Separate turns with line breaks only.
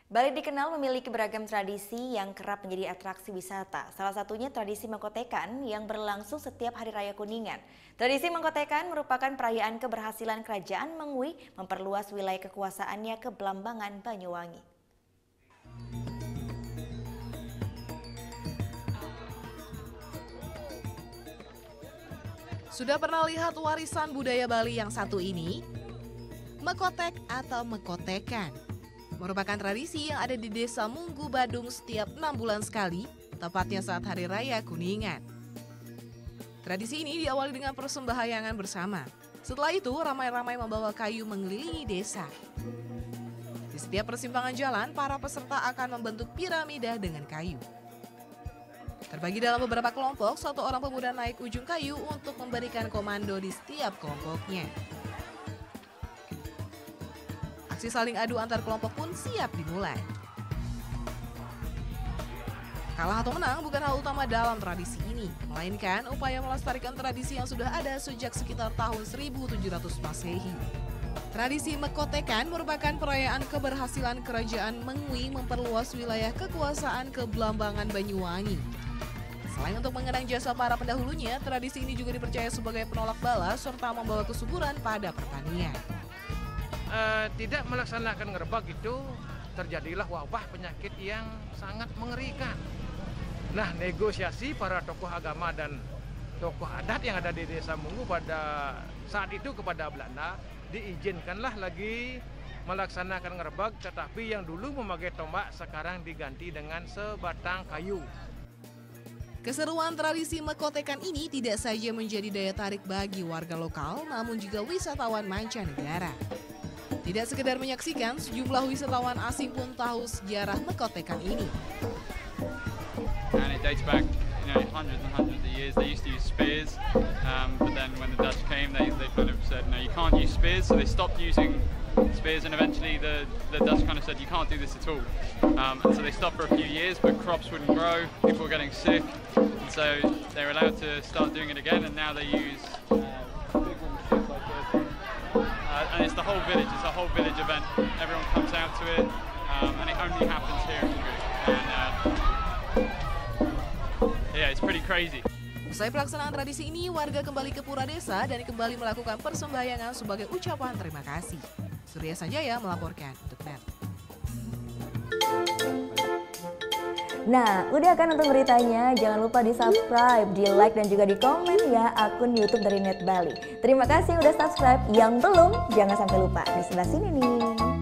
Bali dikenal memiliki beragam tradisi yang kerap menjadi atraksi wisata. Salah satunya tradisi Mengkotekan yang berlangsung setiap Hari Raya Kuningan. Tradisi Mengkotekan merupakan perayaan keberhasilan Kerajaan Mengwi memperluas wilayah kekuasaannya ke Blambangan, Banyuwangi.
Sudah pernah lihat warisan budaya Bali yang satu ini? Mengkotek atau Mengkotekan merupakan tradisi yang ada di Desa Munggu, Badung setiap 6 bulan sekali, tepatnya saat Hari Raya Kuningan. Tradisi ini diawali dengan persembahyangan bersama. Setelah itu, ramai-ramai membawa kayu mengelilingi desa. Di setiap persimpangan jalan, para peserta akan membentuk piramida dengan kayu. Terbagi dalam beberapa kelompok, satu orang pemuda naik ujung kayu untuk memberikan komando di setiap kelompoknya. Aksi saling adu antar kelompok pun siap dimulai. Kalah atau menang bukan hal utama dalam tradisi ini, melainkan upaya melestarikan tradisi yang sudah ada sejak sekitar tahun 1700 Masehi. Tradisi Mengkotekan merupakan perayaan keberhasilan Kerajaan Mengwi memperluas wilayah kekuasaan ke Blambangan, Banyuwangi. Selain untuk mengenang jasa para pendahulunya, tradisi ini juga dipercaya sebagai penolak bala serta membawa kesuburan pada pertanian.
Tidak melaksanakan ngerebak itu terjadilah wabah penyakit yang sangat mengerikan. Nah, negosiasi para tokoh agama dan tokoh adat yang ada di Desa Munggu pada saat itu kepada Belanda, diizinkanlah lagi melaksanakan ngerebak, tetapi yang dulu memakai tombak sekarang diganti dengan sebatang kayu.
Keseruan tradisi Mengkotekan ini tidak saja menjadi daya tarik bagi warga lokal, namun juga wisatawan mancanegara. Tidak sekedar menyaksikan, sejumlah wisatawan asing pun tahu sejarah Mengkotekan ini.
And it dates back, hundreds and hundreds of years. They used to use spears, but then when the Dutch came, they kind of said, no, you can't use spears, so they stopped using spears, and eventually the Dutch kind of said, you can't do this at all. And so they stopped for a few years, but crops wouldn't grow, people were getting sick, and so they were allowed to start doing it again, and now they use big wooden sticks like this. And it's the whole village, it's a whole village event. Everyone comes out to it, and it only happens here in Munggu. And yeah, it's pretty crazy.
Usai pelaksanaan tradisi ini, warga kembali ke pura desa dan kembali melakukan persembahyangan sebagai ucapan terima kasih. Surya Sanjaya melaporkan untuk NET.
Nah, udah kan untuk beritanya? Jangan lupa di-subscribe, di-like, dan juga di-komen ya akun YouTube dari Net Bali. Terima kasih udah subscribe. Yang belum, jangan sampai lupa. Di sebelah sini nih.